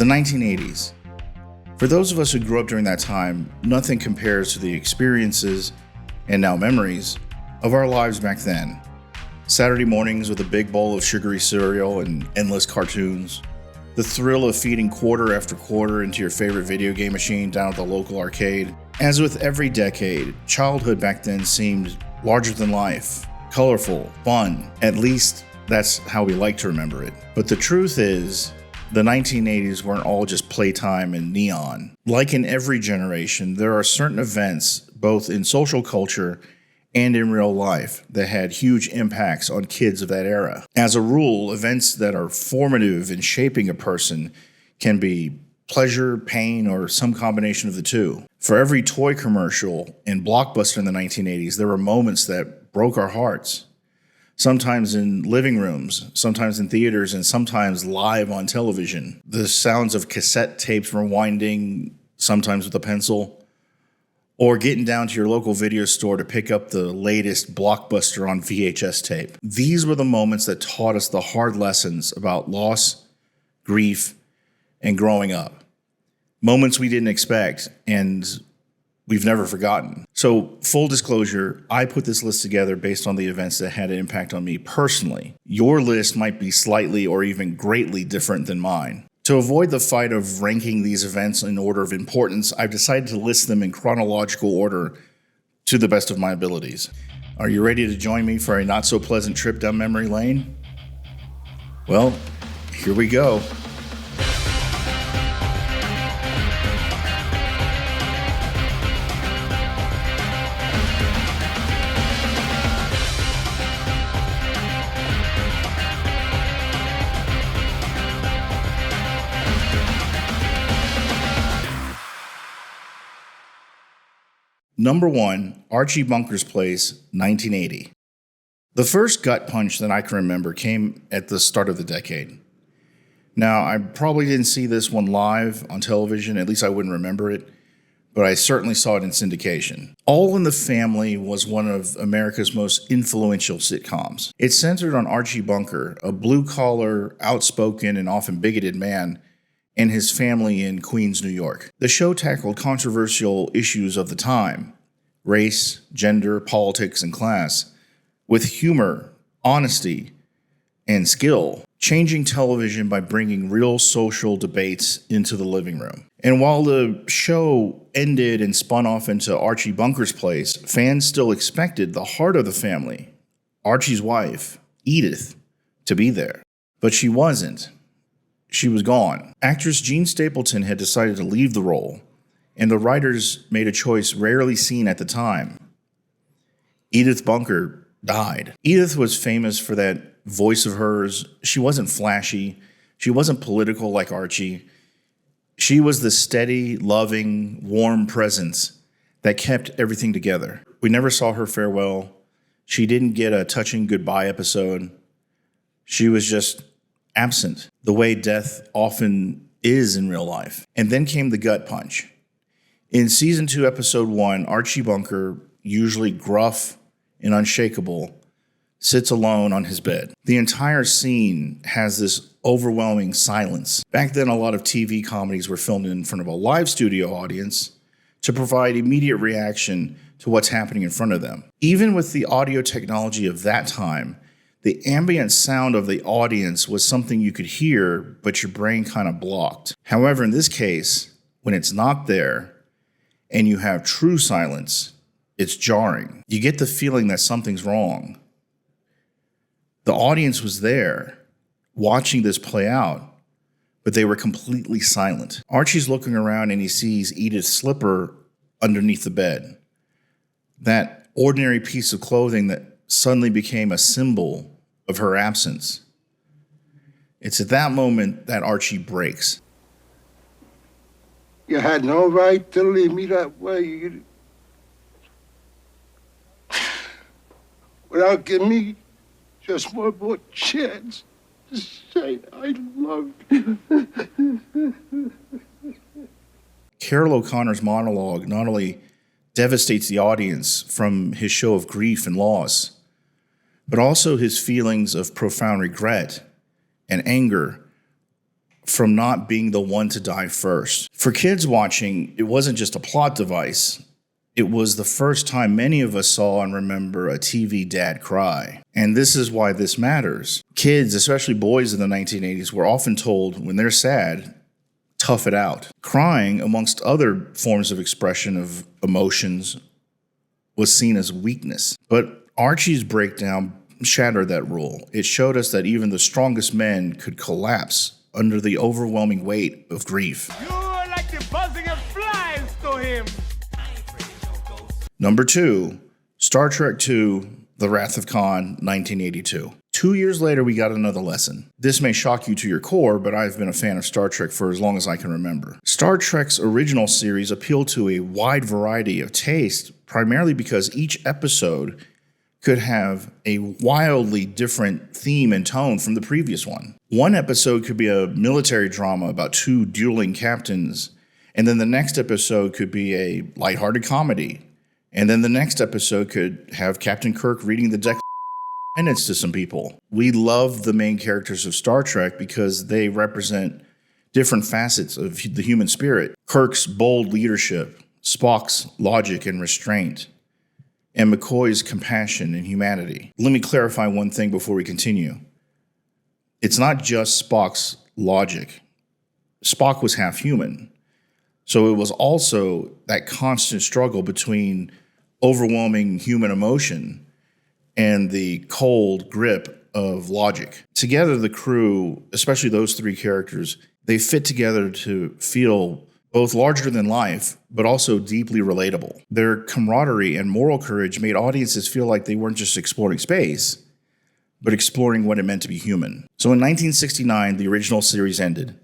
The 1980s. For those of us who grew up during that time, nothing compares to the experiences, and now memories, of our lives back then. Saturday mornings with a big bowl of sugary cereal and endless cartoons. The thrill of feeding quarter after quarter into your favorite video game machine down at the local arcade. As with every decade, childhood back then seemed larger than life, colorful, fun. At least that's how we like to remember it. But the truth is, the 1980s weren't all just playtime and neon. Like in every generation, there are certain events, both in social culture and in real life, that had huge impacts on kids of that era. As a rule, events that are formative in shaping a person can be pleasure, pain, or some combination of the two. For every toy commercial and blockbuster in the 1980s, there were moments that broke our hearts. Sometimes in living rooms, sometimes in theaters, and sometimes live on television. The sounds of cassette tapes rewinding, sometimes with a pencil, or getting down to your local video store to pick up the latest blockbuster on VHS tape. These were the moments that taught us the hard lessons about loss, grief, and growing up. Moments we didn't expect and we've never forgotten. So, full disclosure, I put this list together based on the events that had an impact on me personally. Your list might be slightly or even greatly different than mine. To avoid the fight of ranking these events in order of importance, I've decided to list them in chronological order to the best of my abilities. Are you ready to join me for a not-so-pleasant trip down memory lane? Well, here we go. Number 1, Archie Bunker's Place, 1980. The first gut punch that I can remember came at the start of the decade. Now, I probably didn't see this one live on television, at least I wouldn't remember it, but I certainly saw it in syndication. All in the Family was one of America's most influential sitcoms. It centered on Archie Bunker, a blue-collar, outspoken, and often bigoted man, and his family in Queens, New York. The show tackled controversial issues of the time, race, gender, politics, and class, with humor, honesty, and skill, changing television by bringing real social debates into the living room. And while the show ended and spun off into Archie Bunker's Place, fans still expected the heart of the family, Archie's wife, Edith, to be there. But she wasn't. She was gone. Actress Jean Stapleton had decided to leave the role, and the writers made a choice rarely seen at the time. Edith Bunker died. Edith was famous for that voice of hers. She wasn't flashy. She wasn't political like Archie. She was the steady, loving, warm presence that kept everything together. We never saw her farewell. She didn't get a touching goodbye episode. She was just absent, the way death often is in real life. And then came the gut punch. In season 2, episode 1, Archie Bunker, usually gruff and unshakable, sits alone on his bed. The entire scene has this overwhelming silence. Back then, a lot of TV comedies were filmed in front of a live studio audience to provide immediate reaction to what's happening in front of them. Even with the audio technology of that time, the ambient sound of the audience was something you could hear, but your brain kind of blocked. However, in this case, when it's not there and you have true silence, it's jarring. You get the feeling that something's wrong. The audience was there watching this play out, but they were completely silent. Archie's looking around and he sees Edith's slipper underneath the bed. That ordinary piece of clothing that suddenly became a symbol of her absence. It's at that moment that Archie breaks. You had no right to leave me that way. Without giving me just one more chance to say I love you. Carroll O'Connor's monologue not only devastates the audience from his show of grief and loss, but also his feelings of profound regret and anger from not being the one to die first. For kids watching, it wasn't just a plot device. It was the first time many of us saw and remember a TV dad cry. And this is why this matters. Kids, especially boys in the 1980s, were often told when they're sad, tough it out. Crying, amongst other forms of expression of emotions, was seen as weakness. But Archie's breakdown shattered that rule. It showed us that even the strongest men could collapse under the overwhelming weight of grief. You are like the buzzing of flies to him. Number 2, Star Trek II, The Wrath of Khan, 1982. 2 years later, we got another lesson. This may shock you to your core, but I've been a fan of Star Trek for as long as I can remember. Star Trek's original series appealed to a wide variety of tastes, primarily because each episode could have a wildly different theme and tone from the previous one. One episode could be a military drama about 2 dueling captains, and then the next episode could be a lighthearted comedy. And then the next episode could have Captain Kirk reading the Declaration of Independence to some people. We love the main characters of Star Trek because they represent different facets of the human spirit. Kirk's bold leadership, Spock's logic and restraint, and McCoy's compassion and humanity. Let me clarify one thing before we continue. It's not just Spock's logic. Spock was half human. So it was also that constant struggle between overwhelming human emotion and the cold grip of logic. Together, the crew, especially those 3 characters, they fit together to feel both larger than life, but also deeply relatable. Their camaraderie and moral courage made audiences feel like they weren't just exploring space, but exploring what it meant to be human. So in 1969, the original series ended,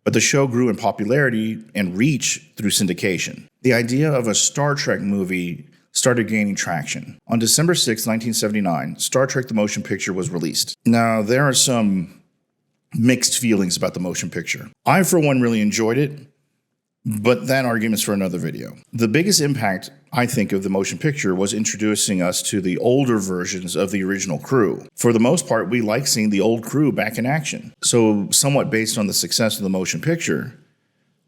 but the show grew in popularity and reach through syndication. The idea of a Star Trek movie started gaining traction. On December 6, 1979, Star Trek the Motion Picture was released. Now, there are some mixed feelings about the motion picture. I, for one, really enjoyed it, but that argument's for another video. The biggest impact, I think, of the motion picture was introducing us to the older versions of the original crew. For the most part, we like seeing the old crew back in action. So, somewhat based on the success of the motion picture,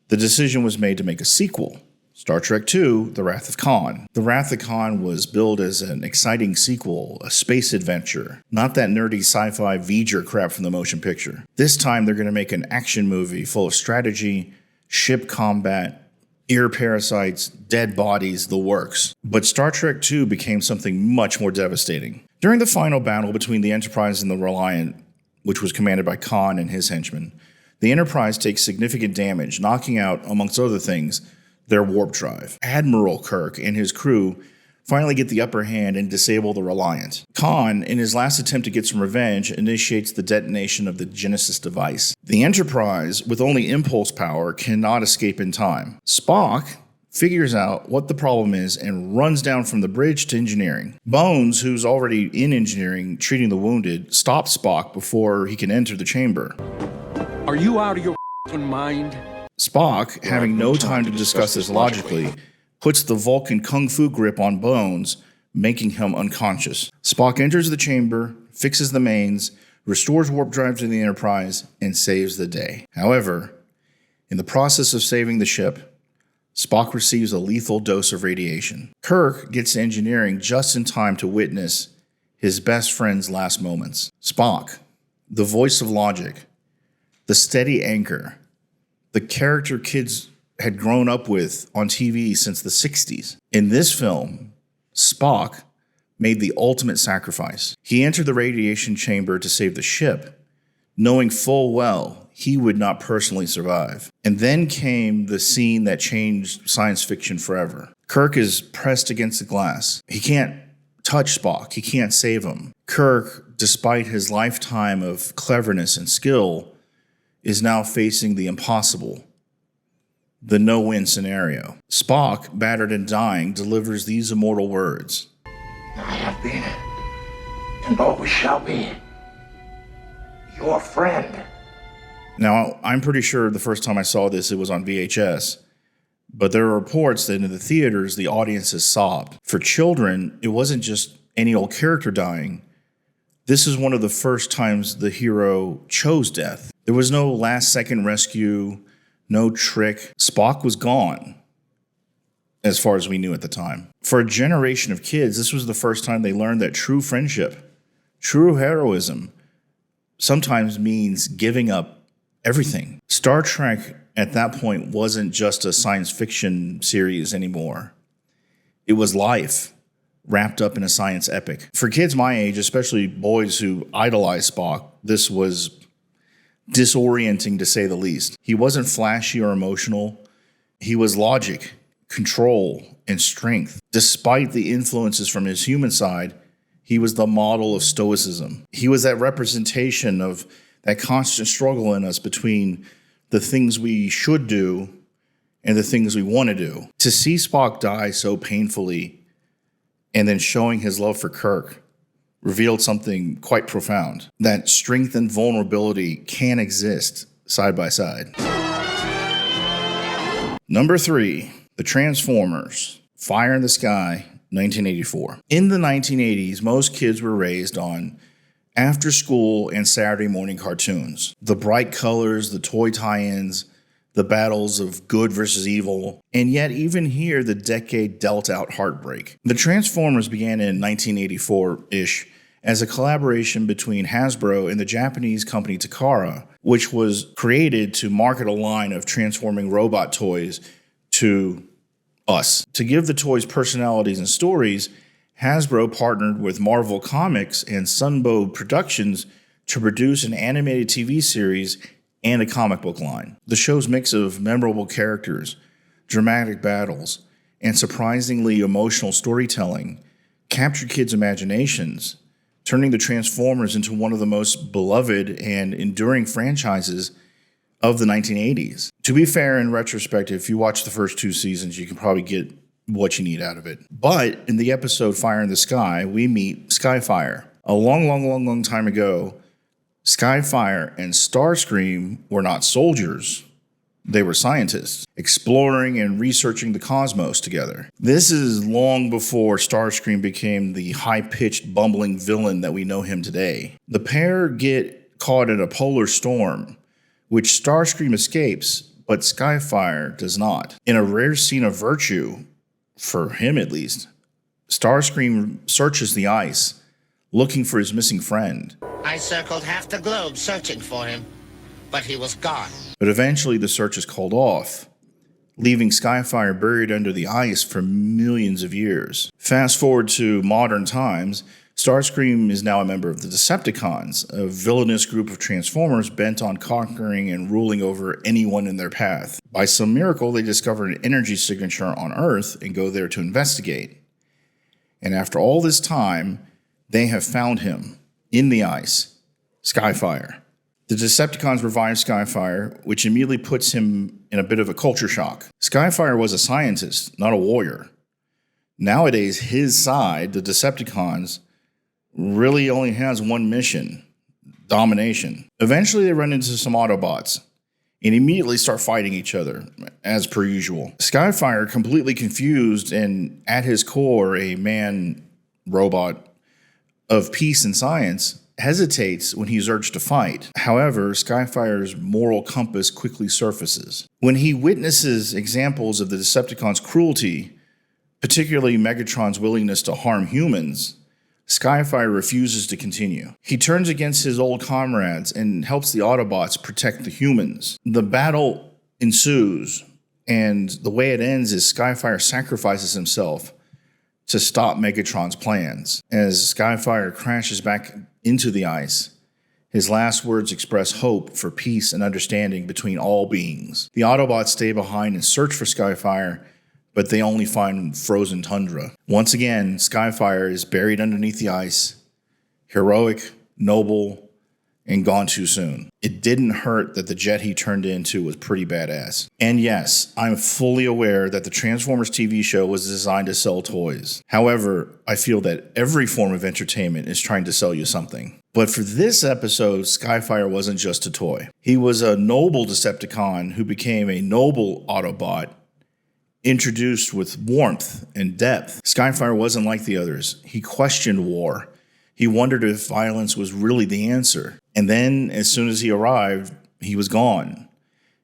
the decision was made to make a sequel, Star Trek II, The Wrath of Khan. The Wrath of Khan was billed as an exciting sequel, a space adventure, not that nerdy sci-fi V'ger crap from the motion picture. This time, they're going to make an action movie full of strategy, ship combat, ear parasites, dead bodies, the works. But Star Trek II became something much more devastating. During the final battle between the Enterprise and the Reliant, which was commanded by Khan and his henchmen, the Enterprise takes significant damage, knocking out, amongst other things, their warp drive. Admiral Kirk and his crew finally get the upper hand and disable the Reliant. Khan, in his last attempt to get some revenge, initiates the detonation of the Genesis device. The Enterprise, with only impulse power, cannot escape in time. Spock figures out what the problem is and runs down from the bridge to engineering. Bones, who's already in engineering treating the wounded, stops Spock before he can enter the chamber. Are you out of your mind? Spock, having no time to discuss this logically, puts the Vulcan kung fu grip on Bones, making him unconscious. Spock enters the chamber, fixes the mains, restores warp drive to the Enterprise, and saves the day. However, in the process of saving the ship, Spock receives a lethal dose of radiation. Kirk gets to engineering just in time to witness his best friend's last moments. Spock, the voice of logic, the steady anchor, the character kids had grown up with on TV since the 60s. In this film, Spock made the ultimate sacrifice. He entered the radiation chamber to save the ship, knowing full well he would not personally survive. And then came the scene that changed science fiction forever. Kirk is pressed against the glass. He can't touch Spock. He can't save him. Kirk, despite his lifetime of cleverness and skill, is now facing the impossible, the no-win scenario. Spock, battered and dying, delivers these immortal words. I have been, and always shall be, your friend. Now, I'm pretty sure the first time I saw this, it was on VHS, but there are reports that in the theaters, the audiences sobbed. For children, it wasn't just any old character dying. This is one of the first times the hero chose death. There was no last-second rescue, no trick. Spock was gone, as far as we knew at the time. For a generation of kids, this was the first time they learned that true friendship, true heroism, sometimes means giving up everything. Star Trek at that point wasn't just a science fiction series anymore. It was life wrapped up in a science epic. For kids my age, especially boys who idolize Spock, this was disorienting to say the least. He wasn't flashy or emotional. He was logic, control, and strength. Despite the influences from his human side, he was the model of stoicism. He was that representation of that constant struggle in us between the things we should do and the things we want to do. To see Spock die so painfully and then showing his love for Kirk revealed something quite profound, that strength and vulnerability can exist side by side. Number 3, The Transformers, Fire in the Sky, 1984. In the 1980s, most kids were raised on after school and Saturday morning cartoons. The bright colors, the toy tie-ins, the battles of good versus evil, and yet even here, the decade dealt out heartbreak. The Transformers began in 1984-ish as a collaboration between Hasbro and the Japanese company Takara, which was created to market a line of transforming robot toys to us. To give the toys personalities and stories, Hasbro partnered with Marvel Comics and Sunbow Productions to produce an animated TV series and a comic book line. The show's mix of memorable characters, dramatic battles, and surprisingly emotional storytelling captured kids' imaginations, turning the Transformers into one of the most beloved and enduring franchises of the 1980s. To be fair, in retrospect, if you watch the first 2 seasons, you can probably get what you need out of it. But in the episode Fire in the Sky, we meet Skyfire. A long time ago, Skyfire and Starscream were not soldiers. They were scientists, exploring and researching the cosmos together. This is long before Starscream became the high-pitched, bumbling villain that we know him today. The pair get caught in a polar storm, which Starscream escapes, but Skyfire does not. In a rare scene of virtue, for him at least, Starscream searches the ice, looking for his missing friend. I circled half the globe searching for him, but he was gone. But eventually the search is called off, leaving Skyfire buried under the ice for millions of years. Fast forward to modern times, Starscream is now a member of the Decepticons, a villainous group of Transformers bent on conquering and ruling over anyone in their path. By some miracle, they discover an energy signature on Earth and go there to investigate. And after all this time, they have found him in the ice, Skyfire. The Decepticons revive Skyfire, which immediately puts him in a bit of a culture shock. Skyfire was a scientist, not a warrior. Nowadays, his side, the Decepticons, really only has one mission: domination. Eventually, they run into some Autobots and immediately start fighting each other, as per usual. Skyfire, completely confused and at his core a man-robot of peace and science, hesitates when he's urged to fight. However, Skyfire's moral compass quickly surfaces. When he witnesses examples of the Decepticons' cruelty, particularly Megatron's willingness to harm humans, Skyfire refuses to continue. He turns against his old comrades and helps the Autobots protect the humans. The battle ensues, and the way it ends is Skyfire sacrifices himself to stop Megatron's plans. As Skyfire crashes back into the ice, his last words express hope for peace and understanding between all beings. The Autobots stay behind and search for Skyfire, but they only find frozen tundra. Once again, Skyfire is buried underneath the ice, heroic, noble, and gone too soon. It didn't hurt that the jet he turned into was pretty badass. And yes, I'm fully aware that the Transformers TV show was designed to sell toys. However, I feel that every form of entertainment is trying to sell you something. But for this episode, Skyfire wasn't just a toy. He was a noble Decepticon who became a noble Autobot, introduced with warmth and depth. Skyfire wasn't like the others. He questioned war. He wondered if violence was really the answer. And then, as soon as he arrived, He was gone.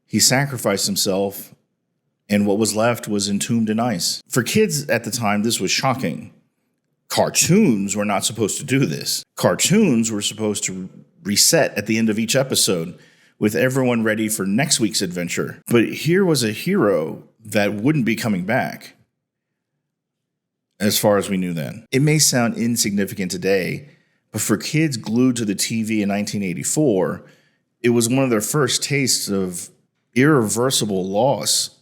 He sacrificed himself, and what was left was entombed in ice. For kids at the time, this was shocking. Cartoons were not supposed to do this. Cartoons were supposed to reset at the end of each episode with everyone ready for next week's adventure. But here was a hero that wouldn't be coming back, as far as we knew then. It may sound insignificant today, but for kids glued to the TV in 1984, it was one of their first tastes of irreversible loss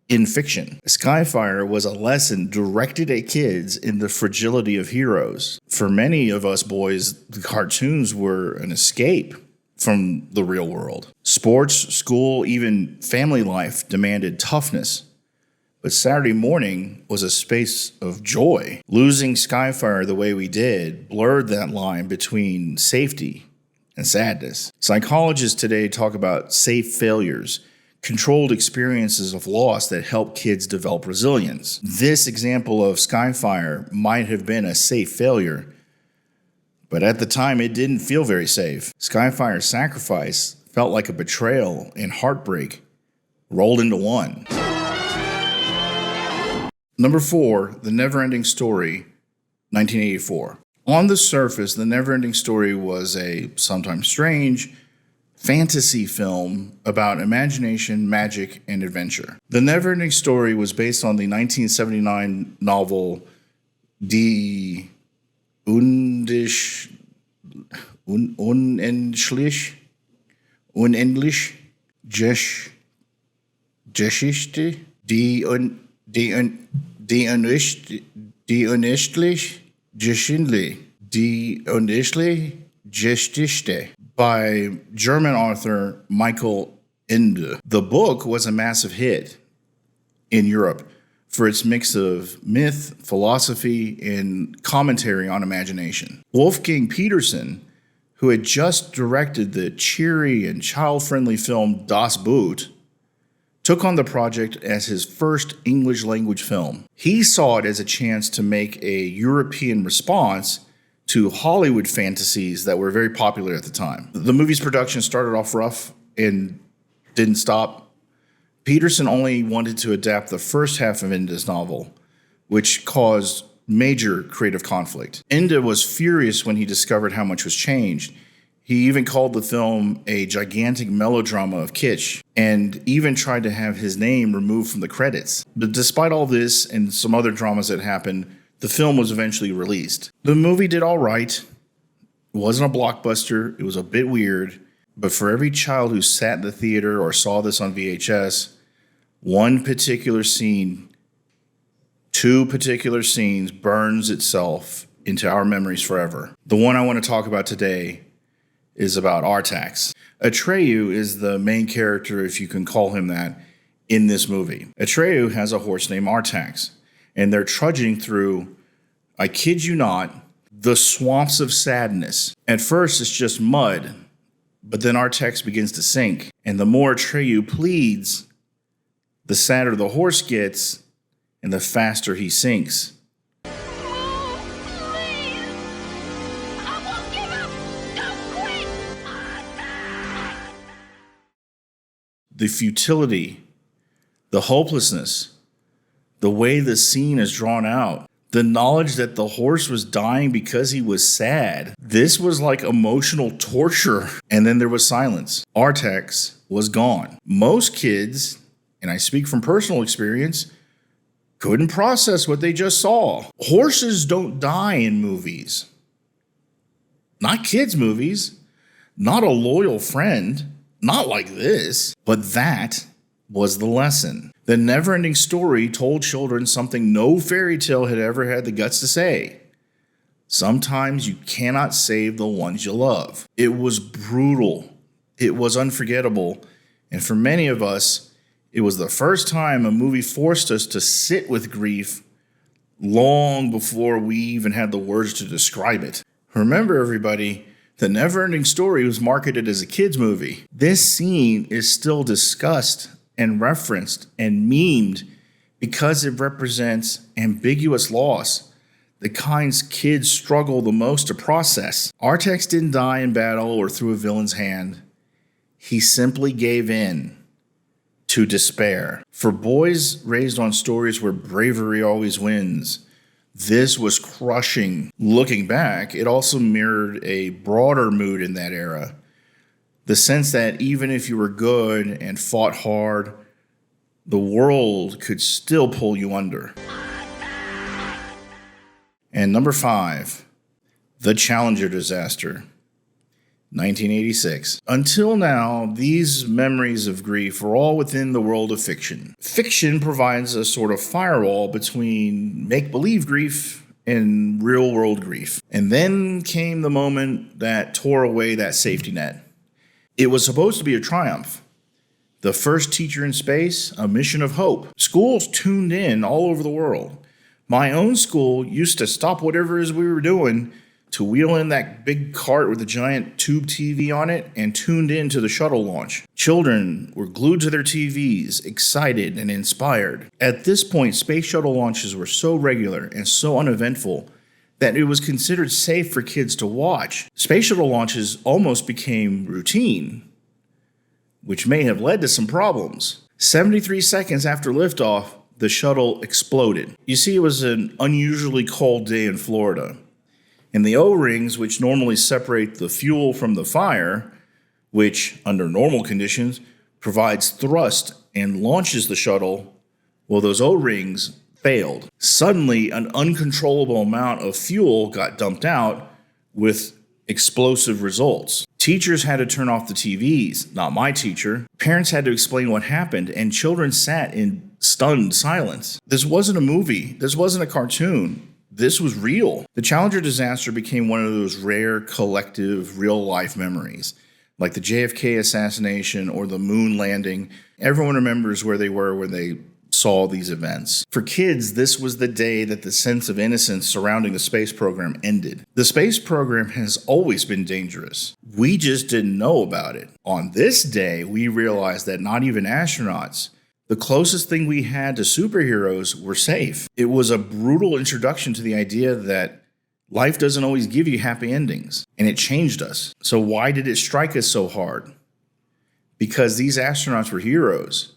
in fiction. Skyfire was a lesson directed at kids in the fragility of heroes. For many of us boys, the cartoons were an escape from the real world. Sports, school, even family life demanded toughness. But Saturday morning was a space of joy. Losing Skyfire the way we did blurred that line between safety and sadness. Psychologists today talk about safe failures, controlled experiences of loss that help kids develop resilience. This example of Skyfire might have been a safe failure, but at the time it didn't feel very safe. Skyfire's sacrifice felt like a betrayal and heartbreak rolled into one. Number 4, The Neverending Story, 1984. On the surface, The Neverending Story was a sometimes strange fantasy film about imagination, magic, and adventure. The Neverending Story was based on the 1979 novel Die Unendliche Geschichte, Die Unendliche Geschichte by German author Michael Ende. The book was a massive hit in Europe for its mix of myth, philosophy, and commentary on imagination. Wolfgang Petersen, who had just directed the cheery and child-friendly film Das Boot, took on the project as his first English-language film. He saw it as a chance to make a European response to Hollywood fantasies that were very popular at the time. The movie's production started off rough and didn't stop. Peterson only wanted to adapt the first half of Ende's novel, which caused major creative conflict. Ende was furious when he discovered how much was changed. He even called the film a gigantic melodrama of kitsch and even tried to have his name removed from the credits. But despite all this and some other dramas that happened, the film was eventually released. The movie did all right. It wasn't a blockbuster. It was a bit weird. But for every child who sat in the theater or saw this on VHS, one particular scene, 2 particular scenes burns itself into our memories forever. The one I want to talk about today is about Artax. Atreyu is the main character, if you can call him that, in this movie. Atreyu has a horse named Artax, and they're trudging through, I kid you not, the swamps of sadness. At first, it's just mud, but then Artax begins to sink, and the more Atreyu pleads, the sadder the horse gets, and the faster he sinks. The futility, the hopelessness, the way the scene is drawn out, the knowledge that the horse was dying because he was sad. This was like emotional torture. And then there was silence. Artax was gone. Most kids, and I speak from personal experience, couldn't process what they just saw. Horses don't die in movies. Not kids' movies. Not a loyal friend. Not like this. But that was the lesson. The Neverending Story told children something no fairy tale had ever had the guts to say. Sometimes you cannot save the ones you love. It was brutal. It was unforgettable. And for many of us, it was the first time a movie forced us to sit with grief long before we even had the words to describe it. Remember, everybody, The Neverending Story was marketed as a kid's movie. This scene is still discussed and referenced and memed because it represents ambiguous loss, the kinds kids struggle the most to process. Artax didn't die in battle or through a villain's hand. He simply gave in to despair. For boys raised on stories where bravery always wins, this was crushing. Looking back, it also mirrored a broader mood in that era. The sense that even if you were good and fought hard, the world could still pull you under. And number 5, the Challenger disaster, 1986. Until now, these memories of grief were all within the world of fiction. Fiction provides a sort of firewall between make-believe grief and real-world grief. And then came the moment that tore away that safety net. It was supposed to be a triumph. The first teacher in space, a mission of hope. Schools tuned in all over the world. My own school used to stop whatever it is we were doing to wheel in that big cart with a giant tube TV on it and tuned in to the shuttle launch. Children were glued to their TVs, excited and inspired. At this point, space shuttle launches were so regular and so uneventful that it was considered safe for kids to watch. Space shuttle launches almost became routine, which may have led to some problems. 73 seconds after liftoff, the shuttle exploded. You see, it was an unusually cold day in Florida. And the O-rings, which normally separate the fuel from the fire, which under normal conditions provides thrust and launches the shuttle, well, those O-rings failed. Suddenly, an uncontrollable amount of fuel got dumped out with explosive results. Teachers had to turn off the TVs, not my teacher. Parents had to explain what happened, and children sat in stunned silence. This wasn't a movie. This wasn't a cartoon. This was real. The Challenger disaster became one of those rare collective real-life memories, like the JFK assassination or the moon landing. Everyone remembers where they were when they saw these events. For kids, this was the day that the sense of innocence surrounding the space program ended. The space program has always been dangerous. We just didn't know about it. On this day, we realized that not even astronauts, the closest thing we had to superheroes, were safe. It was a brutal introduction to the idea that life doesn't always give you happy endings, and it changed us. So why did it strike us so hard? Because these astronauts were heroes,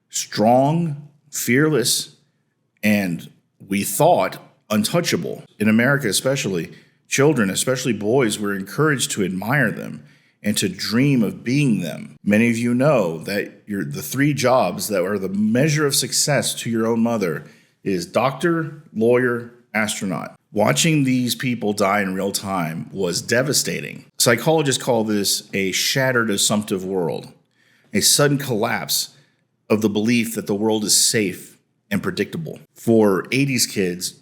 strong, fearless, and we thought untouchable. In America especially, children, especially boys, were encouraged to admire them and to dream of being them. Many of you know that the 3 jobs that are the measure of success to your own mother is doctor, lawyer, astronaut. Watching these people die in real time was devastating. Psychologists call this a shattered assumptive world, a sudden collapse of the belief that the world is safe and predictable. For 80s kids,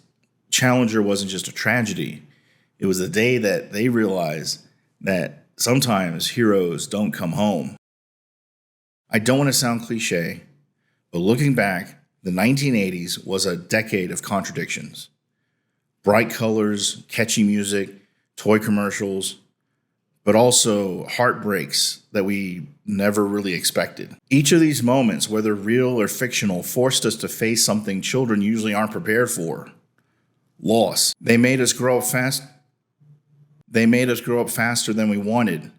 Challenger wasn't just a tragedy. It was the day that they realized that sometimes heroes don't come home. I don't want to sound cliche, but looking back, the 1980s was a decade of contradictions. Bright colors, catchy music, toy commercials, but also heartbreaks that we never really expected. Each of these moments, whether real or fictional, forced us to face something children usually aren't prepared for: loss. They made us grow up faster than we wanted.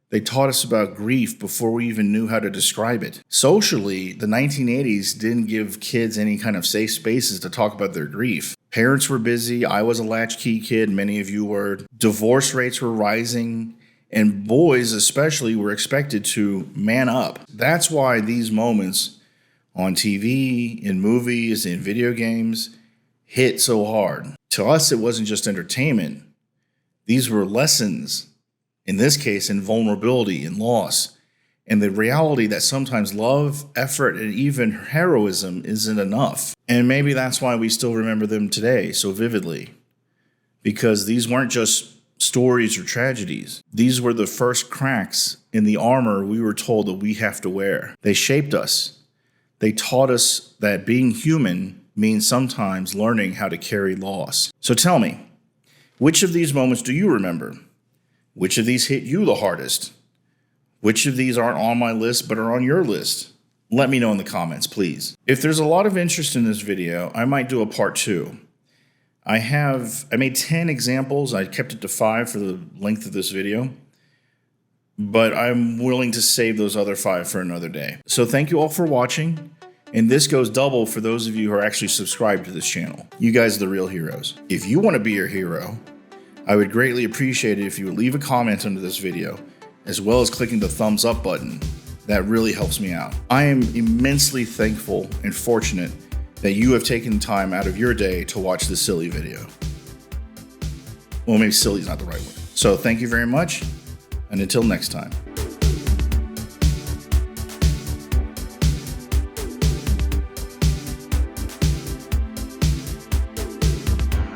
They taught us about grief before we even knew how to describe it. Socially, the 1980s didn't give kids any kind of safe spaces to talk about their grief. Parents were busy. I was a latchkey kid. Many of you were. Divorce rates were rising, and boys especially were expected to man up. That's why these moments on TV, in movies, in video games hit so hard. To us, it wasn't just entertainment. These were lessons, in this case, in vulnerability and loss, and the reality that sometimes love, effort, and even heroism isn't enough. And maybe that's why we still remember them today so vividly, because these weren't just stories or tragedies. These were the first cracks in the armor we were told that we have to wear. They shaped us. They taught us that being human means sometimes learning how to carry loss. So tell me, which of these moments do you remember? Which of these hit you the hardest? Which of these aren't on my list but are on your list? Let me know in the comments, please. If there's a lot of interest in this video, I might do a part 2. I made 10 examples. I kept it to 5 for the length of this video. but I'm willing to save those other 5 for another day. So thank you all for watching. And this goes double for those of you who are actually subscribed to this channel. You guys are the real heroes. If you want to be your hero, I would greatly appreciate it if you would leave a comment under this video, as well as clicking the thumbs up button. That really helps me out. I am immensely thankful and fortunate that you have taken time out of your day to watch this silly video. Well, maybe silly is not the right word. So thank you very much, and until next time.